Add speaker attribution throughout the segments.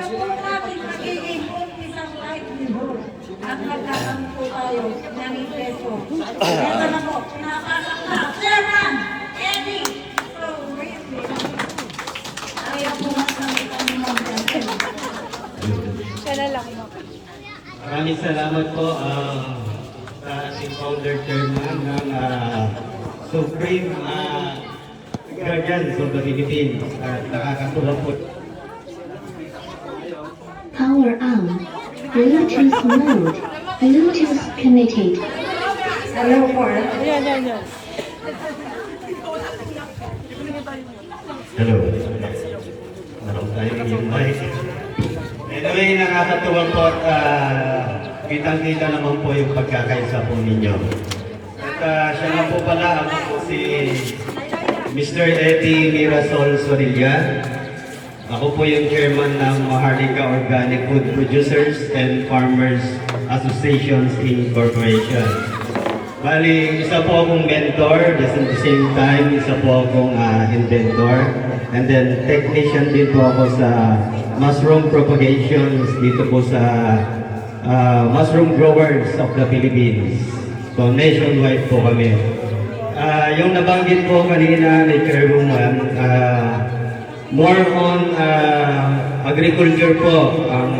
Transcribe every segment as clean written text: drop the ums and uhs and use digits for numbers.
Speaker 1: po natin magiging umpisang livelihood at magkakaroon po tayo ng impreso. Ito na po, pinapasok na, Chairman Eddie. So, really, ayaw po masamit ang mga
Speaker 2: Kala lang mo.
Speaker 3: Maraming salamat po sa ating founder chairman ng Supreme Guardians of the Philippines. Nakakatuwa po.
Speaker 4: Power on. Bluetooth mode. Bluetooth connected.
Speaker 1: Hello po.
Speaker 2: Yan.
Speaker 3: Hello. Meron tayong yung mic. Anyway, nakakatuwa po at kitang-kita naman po yung pagkakaisa po ninyo. At siya nga po pala, ako po si Mr. Eddie Mirasol Sorilla. Ako po yung chairman ng Maharlika Organic Food Producers and Farmers Associations Incorporation. Bali, isa po akong mentor, at the same time, isa po akong inventor. And then, technician din po ako sa mushroom propagations dito po sa mushroom growers of the Philippines. So, nationwide po kami. Yung nabanggit po kanina ni Chairwoman, more on agriculture po ang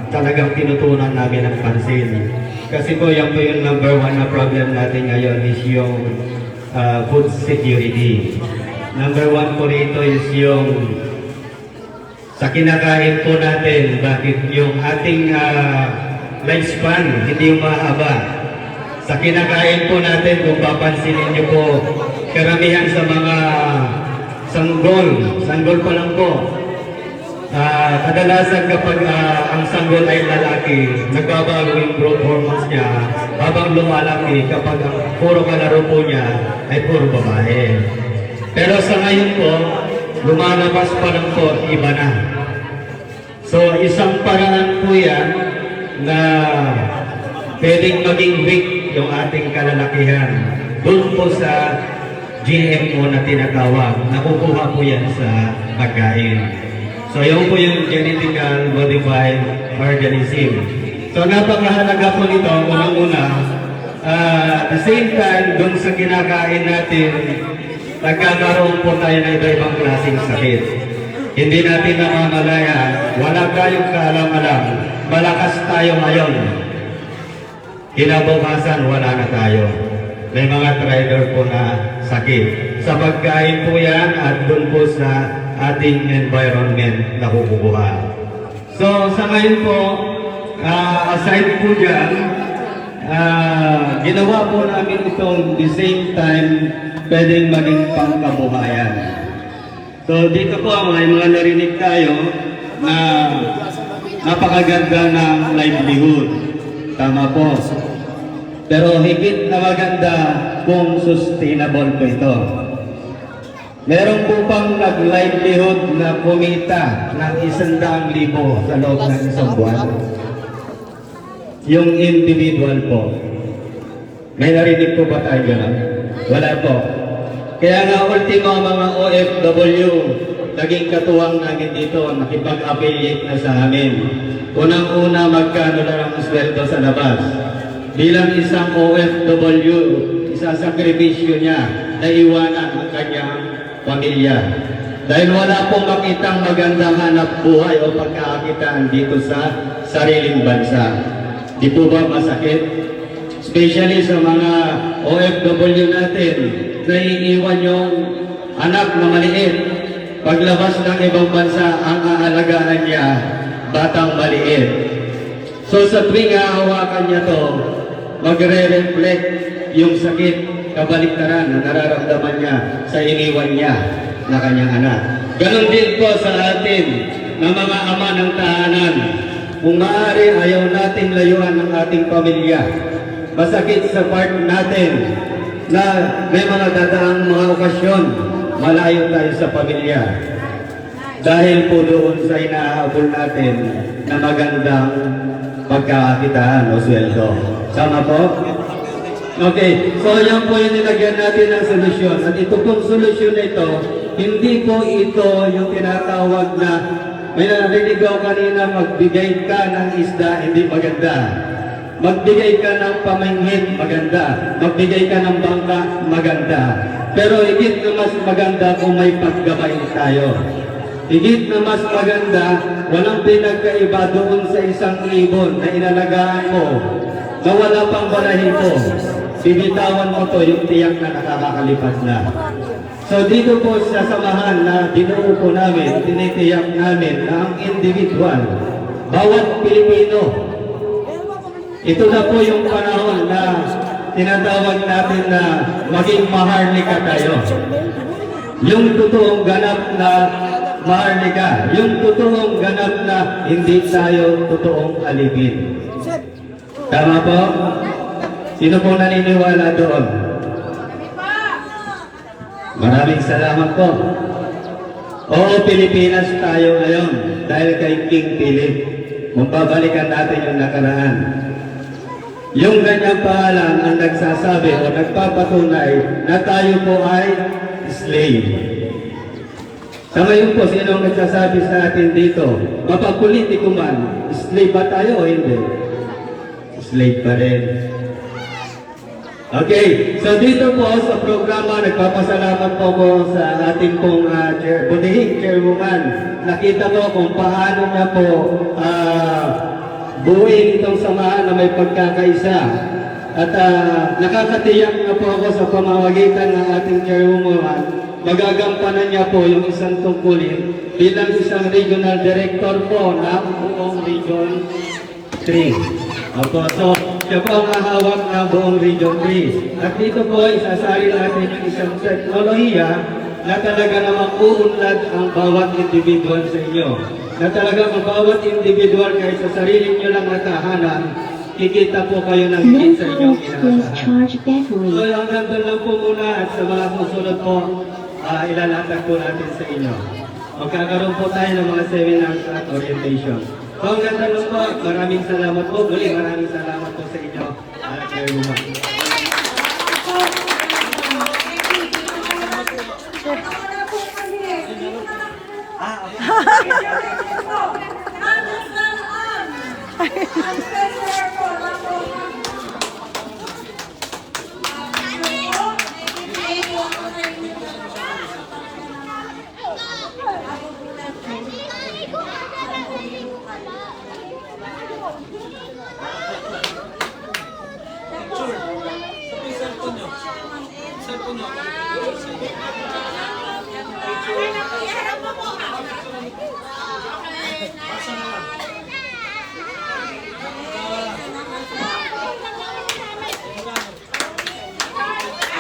Speaker 3: talagang tinutunan namin ng pansin. Kasi po yan po yung number one na problem natin ngayon is yung food security. Number one po rito is yung sa kinakain po natin, bakit yung ating lifespan hindi yung mahaba. Sa kinakain po natin, kung papansinin nyo po, karamihan sa mga sanggol pa lang po. Kadalasan kapag ang sanggol ay lalaki, nagbabago yung growth hormones niya habang lumalaki kapag ang puro kalaro po niya ay puro babae. Pero sa ngayon po, lumalabas pa lang po, iba na. So isang paraan po yan na pwedeng maging weak yung ating kalalakihan. Doon po sa GMO na tinatawag, nakukuha po yan sa pagkain. So yun po yung genetically modified organism. So napakahalaga po nito, unang-una, at the same time, doon sa kinakain natin, nagkakaroon po tayo ng iba-ibang klaseng sakit. Hindi natin namamalayan, wala tayong kaalam-alam, malakas tayo ngayon. Kinabukasan, wala na tayo. May mga trigger po na sakit. Sa pagkain po yan at doon po sa ating environment na kukuha. So sa ngayon po, aside po dyan, ginawa po namin itong the same time pwedeng maging pangkabuhayan. So dito po may mga narinig tayo na napakaganda ng livelihood. Tama po. Pero higit na maganda kung sustainable po ito. Meron po pang nag-livelihood na kumita ng 100,000 sa loob ng isang buwan. Yung individual po. May narinig po ba tayo gano'n? Wala po. Kaya nga ultimo mga OFW, naging katuwang namin dito, nakipag-affiliate na sa amin. Unang-una, magkano lang ang sweldo sa labas. Bilang isang OFW, isasakripisyo niya na iwanan ang kanyang pamilya. Dahil wala pong makitang magandang hanap buhay o pagkakakitaan dito sa sariling bansa. Di po ba masakit? Especially sa mga OFW natin, naiiwan yung anak na maliit. Paglabas ng ibang bansa, ang aalagaan niya, batang maliit. So sa tuwing hahawakan niya to, magre-reflect yung sakit, kabaliktaran na nararamdaman niya sa iniwan niya na kanyang anak. Ganon din po sa atin na mga ama ng tahanan. Kung maaari, ayaw nating layuan ng ating pamilya. Masakit sa part natin na may mga dadaang mga okasyon, malayo tayo sa pamilya. Dahil po doon sa inahabol natin na magandang pagkakakitaan o sweldo. Sama po? Okay, so yan po yung nilagyan natin ng solusyon. At ito pong solusyon na ito, hindi po ito yung tinatawag na May narinig ako kanina, magbigay ka ng isda, hindi maganda. Magbigay ka ng paminghin, maganda. Magbigay ka ng bangka, maganda. Pero higit na mas maganda kung may paggabay tayo. Higit na mas maganda, walang pinagkaiba doon sa isang ibon na inalagaan mo na wala pang balahibo. Bibitawan mo to yung tiyak na nakakakalipad na. So dito po sa samahan na binuo po namin, tinitiyak namin na ang individual, bawat Pilipino, ito na po yung panahon na tinatawag natin na maging maharlika tayo. Yung totoong ganap na maharlika, yung totoong ganap na hindi tayo totoong alipin. Tama po? Sino po naniniwala doon? Maraming salamat po. Oo, Pilipinas tayo ngayon dahil kay King Philip. Kung babalikan natin yung nakaraan. Yung ganyang pangalan ang nagsasabi o nagpapatunay na tayo po ay slave. Sa ngayon po, sino ang nagsasabi sa atin dito? Mapagpolitiko man, slave ba tayo o hindi? Slave pa rin. Okay, so dito po sa programa, nagpapasalamat po ko sa ating pong budihing chairwoman. Nakita ko kung paano niya po buuin itong samahan na may pagkakaisa. At nakakatiyak na po ako sa pamamagitan ng ating chairwoman, magagampanan niya po yung isang tungkulin bilang isang regional director po ng buong Region 3. Opo, so siya po ang hahawak ng buong Region 3. At dito po, isasali natin yung isang teknolohiya na talaga namang uunlad ang bawat individual sa inyo. Na talaga ang bawat individual kahit sa sarili nyo lang natahanan, kikita po kayo ng higit sa inyong
Speaker 4: Manpower skills charge battery.
Speaker 3: So hanggang doon lang po muna at sa mga susunod po, ilalatag po natin sa inyo. Magkakaroon po tayo ng mga seminars at orientation. So hanggang doon lang po, maraming salamat po. Muli, maraming salamat po sa inyo. Very much.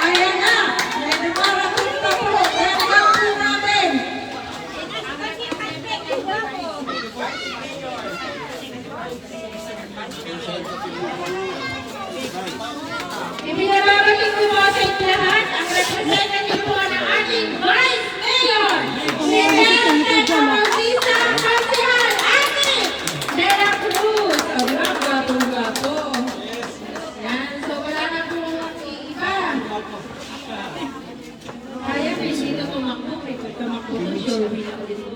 Speaker 1: Ayan na! Medyo parang gusto po. Ayan na po natin. Ibinababalik ko po sa inyo lahat ang representative po ng ating Vice Mayor, si Nelson Bautista Pasihan, Ate Nela Cruz. O, di ba? Gwapo-gwapo. Yan. So, wala na po iba. Kaya may sino tumakbo. May tumakbo doon. Sure, may ako dito.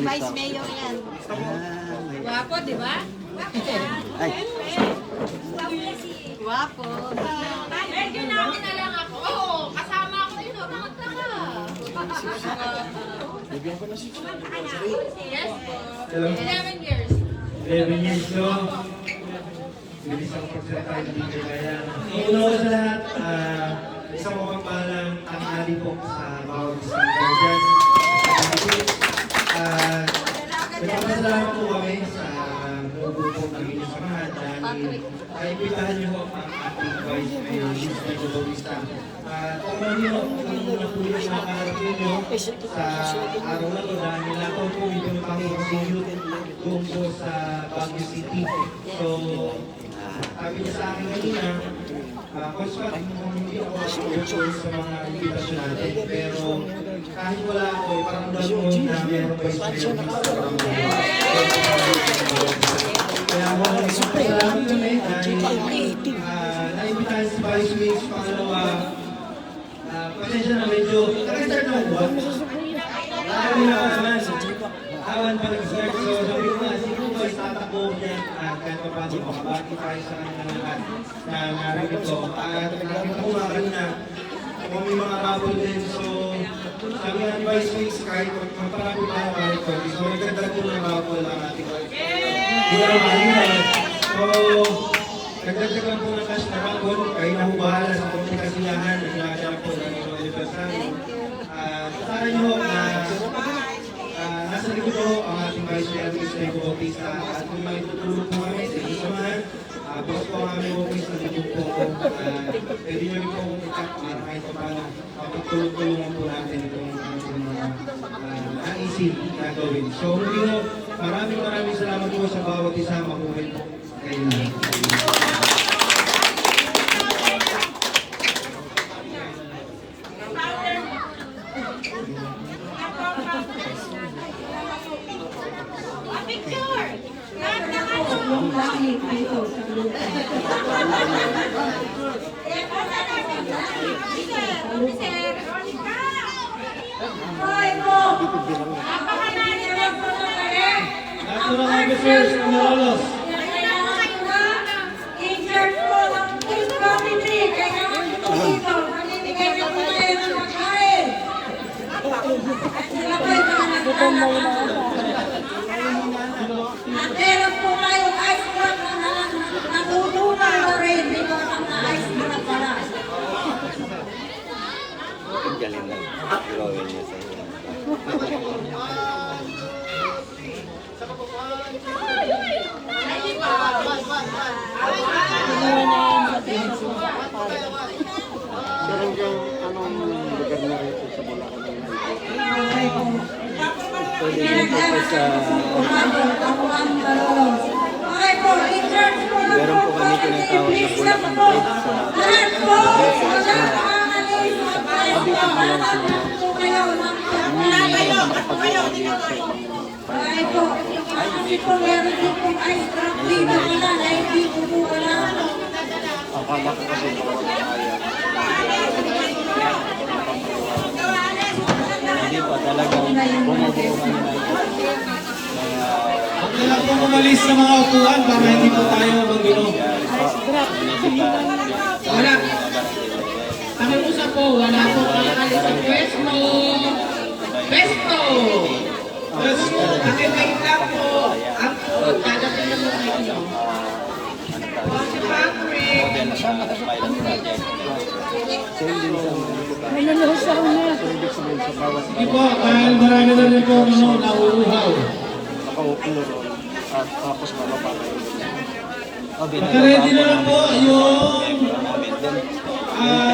Speaker 5: Vice Mayor yan.
Speaker 1: Gwapo, di ba?
Speaker 5: Guwapo.
Speaker 1: Medyo namin na lang ako. Oo, kasama ako yun. Nakataka. Yes po. 11 years.
Speaker 3: 11 years no? Bilis ang pagsalita ng DJ kaya. Una ko sa lahat, isang mapagpalang tanghali po sa bawat isang kaibigan. Nagpapasalamat po kami sa buo po ng inyong samahan dahil kaibigan niyo po ang ating Vice Mayor, Mr. Bautista. Kung ano na po yung makaharap ninyo sa araw na ito dahil ako po yung pang-youth doon po sa Baguio City. So, sabi niya sa akin kanina,
Speaker 6: Constant hindi ako ako sa mga invitation natin, pero kahit wala ako, parang doon mo na meron pa yung kaya ako nagpapasalamat kami dahil naimbitahan si Vice Mix, pangalawa, pasensya na medyo, nag-start na ako ba? Lagi na naman, awan pa nag-start, so sabi ko nga, siguro ba tatakbo niya at kahit pa paano makabati tayo sa kanila lahat na narinig ko. At nakakita ko nga kanina, kung may mga raffle din, so sabi nga ni Vice Mix, kahit magparapol tayo kahit ko, so nagdagdag ko ng raffle ang ating so, nagdagdagan po ng cash na raffle, kayo na hubahala sa komunikasiyahan, naglasyang po ng inyong anibersaryo. Sana nyo na nasa likod po ang ating Vice Mayor Mr. Bautista at kung may tutulong po kami sa inyong samahan, bukas po ang aming office na likod po pwede nyo rin po i-tap para kahit pa paano mapagtulong-tulungan po natin itong mga naisip na gawin. So, hindi mo, maraming salamat po sa bawat isa makuhin po kayo na.
Speaker 1: Yung langit dito sa lupa. Hoy mo! Napakanalang po na kaya!
Speaker 6: National Officers, Manolos.
Speaker 1: Kailangan ko na in-charge ko ng police committee. Kailangan ko dito. Mamimigay na po tayo ng pagkain. At sila po yung mga nagtatanong. At meron po tayong ice cream na natutulong na rin. Hindi mo ang ice cream pala.
Speaker 3: Galing lang. Gawin niya sa inyo.
Speaker 1: Okay po. Ako ang dalawang. Okay po, in-charge po ng
Speaker 3: Meron po kami tinatawag na
Speaker 1: please lang po. Lahat po, wala pangalis. Lahat po kayo ng okay po. Kasi po meron din pong ice cream dito wala na hindi ko po alam.
Speaker 3: Akala ko kasi hindi pa talagang bumubuo kami na
Speaker 6: Huwag na lang po umalis sa mga upuan para hindi po tayo magbinom.
Speaker 7: Wala. Pakiusap po, wala po kakali sa pwesto. Pwesto! Pakibay lang po. Ang food, dadating na mo kayo. Si Patrick.
Speaker 2: May nalusaw na.
Speaker 6: Sige po, dahil marami na rin po nauuhaw. Pagka-ready na lang po yung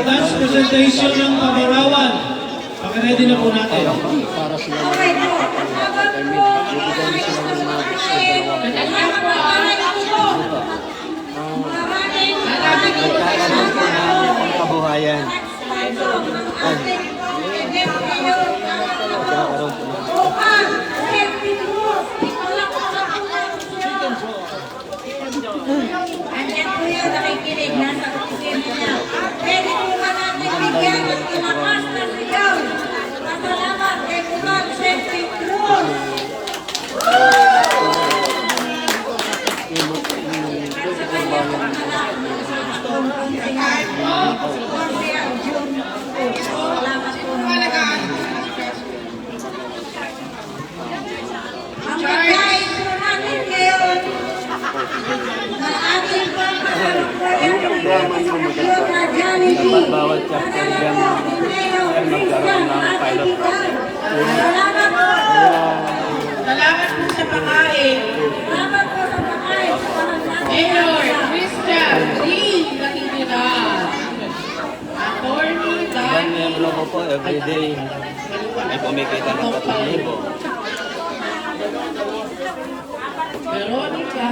Speaker 6: dance presentation ng Pabarawan. Pagka-ready na po natin.
Speaker 1: Okay po. Habang po, ayos na sa mga kain. Kailangan po, ayos po. Maraming
Speaker 3: kabuhayan.
Speaker 1: Andiyan po yung nakikinig, nasa opisina niya. Pwede po ba natin bigyan ng malakas na sigaw? Masalamat kay Kumang Safety Cruz. Ang pagkain po natin ngayon na ating pagkakaroon yung na Jollibee.
Speaker 3: Bawat chapter dyan ay magkaroon ng pilot project.
Speaker 1: Salamat po.
Speaker 7: Salamat po sa pagkain.
Speaker 1: Salamat po sa pagkain.
Speaker 7: Mayor Christian Lee Nakinira. Attorney
Speaker 3: Ang
Speaker 7: Dan
Speaker 3: miyembro ko po everyday ay kumikita ng 3,000.
Speaker 7: Veronica.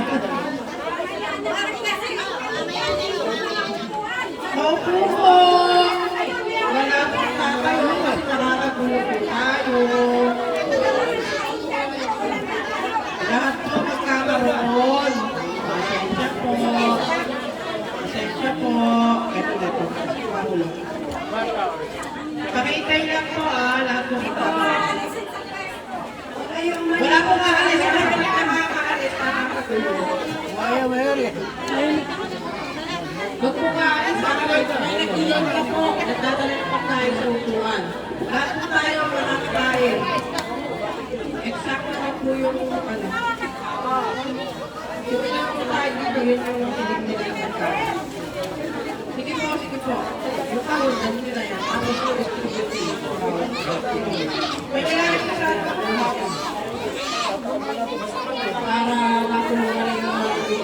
Speaker 6: Paupo po! Wala po tayo kasi nakakagulo po tayo. Lahat po magkakaroon. Pasensya po. Pasensya po. Ito. Pakulo. Pakitay lang po lahat po magkakaroon. Wala po maalis. Wala po nakakaalis.
Speaker 2: Ayaw, mayroon.
Speaker 6: Huwag po maalis. May nagtiyan ka po. Nagdadala ng pagkain sa upuan. Lahat po tayo manakain. Exact na po yung ano. Yung ilang po tayo dito, yun yung sinig-nilig ng pagkain. Sige po. Yung kahon, ganun na yan. Tapos po, distributing. May kailangan ka sa atin po. Para nakuha yung mga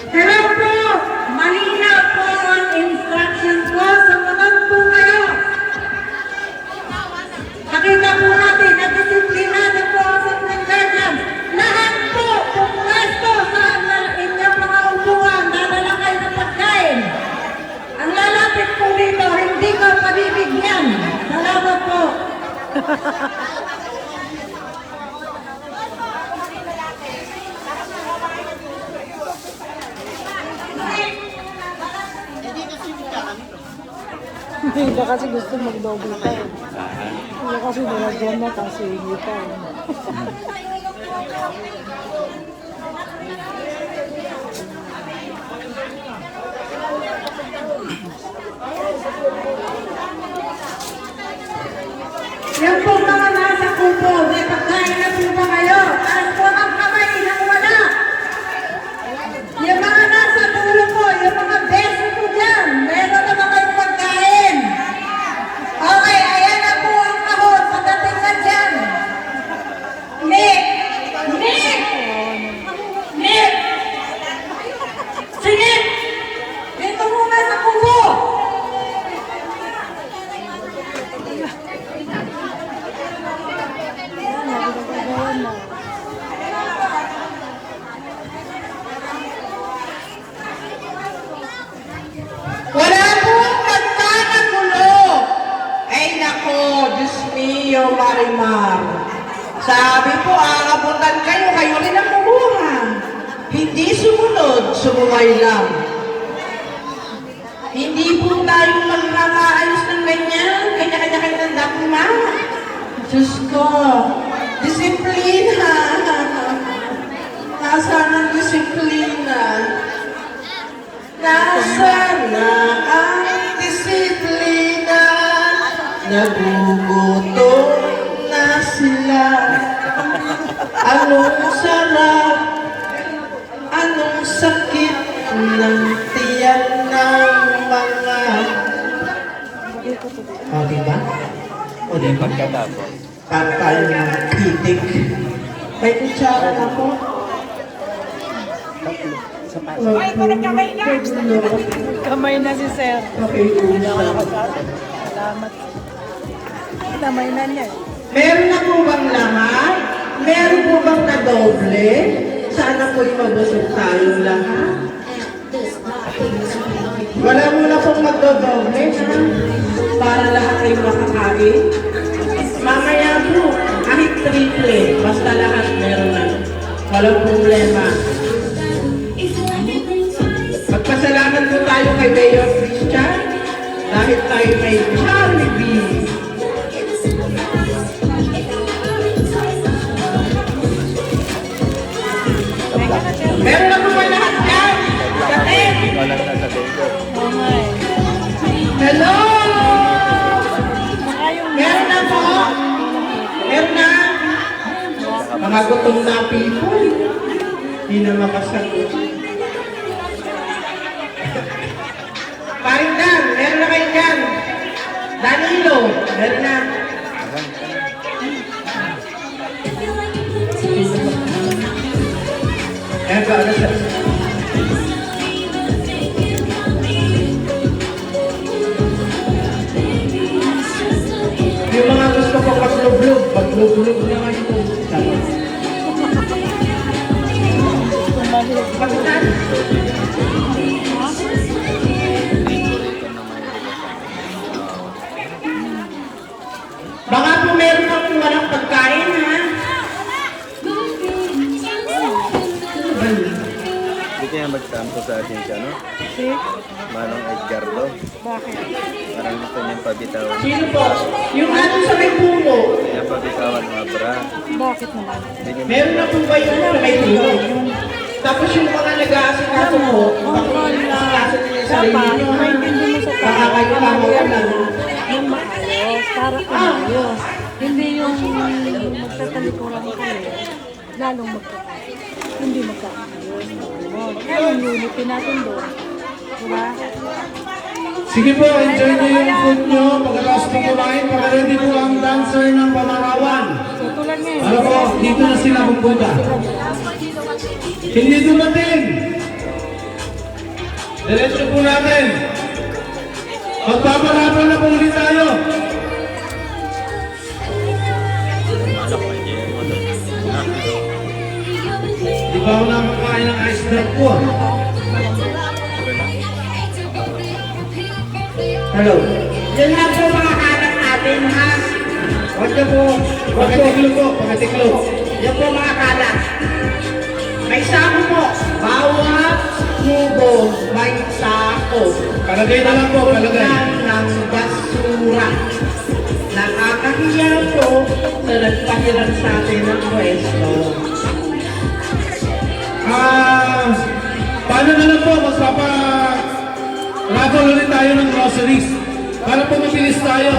Speaker 1: Hello po! Malinaw po ang instruction ko. Sumunod po kayo. Nakita po natin na disiplinado po ang secretariat. Lahat po, pumwesto sa inyong mga upuan, dadala kayo ng pagkain. Ang lalapit po dito, hindi ko pabibigyan. Salamat po.
Speaker 2: Hindi ba kasi gusto mag-double time? Hindi kasi nilagyan na kasi hindi time.
Speaker 1: Yan po mga nasa kupo, may pagkain na po ba kayo? Taas po ang kamay nang wala. Yung mga nasa dulo po, yung mga beso po dyan, meron na ba kayong pagkain? Okay, ayan na po ang kahon, pagdating na dyan. Nick! Nick! Nick! Sige! Dito muna sa kupo!
Speaker 6: Wala pong magkakagulo. Ay nako, Diyos mio, Marimar. Sabi po, aakabutan kayo, kayo rin ang kumuha. Hindi sumunod, sumumay lang. Hindi po tayo magkakaayos ng ganyan. Kanya-kanya kayo ng dakma. Diyos ko, disiplina. Nasaan ang disiplina? Nasaan na ang disiplina? Nagugutom na sila. Anong sarap, anong sakit ng tiyan ng mga... O, diba? O, diba? Para tayo ng titik. May kutsara na po.
Speaker 2: Kamay na si Sir.
Speaker 6: Okay,
Speaker 2: Salamat. Kamay na niya.
Speaker 6: meron na po bang lahat?
Speaker 7: meron po bang na-doble? Sana po'y mabusog tayong lahat. Wala mo na pong magdodoble, ha? Para lahat ay makakain. Mamaya po, kahit triple, basta lahat meron na. Walang problema. Magpasalamat po tayo kay Mayor Christian dahil tayo may Jollibee. Meron na po ba lahat yan? Kapit!
Speaker 2: Oo nga eh.
Speaker 7: Hello!
Speaker 2: Baka yung
Speaker 7: Meron na po? Meron na? Mga gutom na people. Hindi na makasagot. Paring Dan, meron na kayo dyan. Danilo, meron na. Ayan ba, ano sa... Yung mga gusto ko pag-log-log, pag-log-log naman ito. Pag-log. Baka po meron akong walang pagkain, ha?
Speaker 8: Hindi kaya magtampo sa atin siya, no?
Speaker 2: si...
Speaker 8: Manong Edgardo.
Speaker 2: Bakit?
Speaker 8: Parang gusto niyang pabitawan.
Speaker 7: Sino po? Yung natin sa may puno.
Speaker 8: Kaya pabitawan mga bra.
Speaker 2: Bakit naman?
Speaker 8: Hindi niya
Speaker 7: Meron na po ba yung sa may puno? Tapos yung mga nag-aasikaso po, pag-aasikaso niyo sa sarili
Speaker 2: Dapat,
Speaker 7: niyo, ha?
Speaker 2: maintindi mo sa
Speaker 7: Baka
Speaker 2: tao.
Speaker 7: kayo pamawalan.
Speaker 2: Yung maayos, para umayos. Hindi yung magtatalikuran kayo, lalong magkakaayos. Hindi magkakaayos. Kaya yung unity natin doon. Diba?
Speaker 6: Sige po, enjoy niyo yung food niyo. Pagkatapos po kumain, pagka-ready po ang dancer ng Pamarawan.
Speaker 2: So tulad ngayon.
Speaker 6: Ano po, dito na sila pupunta. Hindi dumating. Diretso po natin. Magpaparapan na po ulit tayo. Di ba ako nakakain ng ice drop ko?
Speaker 7: Hello. Yan lang po mga kanak natin, ha? Huwag niyo po.
Speaker 6: Pagkatiklo po, pagkatiklo.
Speaker 7: Yan po mga kanak. May sako po. Bawat kubo may sako.
Speaker 6: Palagay na lang po, palagay.
Speaker 7: Ng basura. Nakakahiya po na nagpahiran sa atin ng pwesto.
Speaker 6: Paano na lang po, magpapa-raffle ulit tayo ng groceries para po mabilis tayo.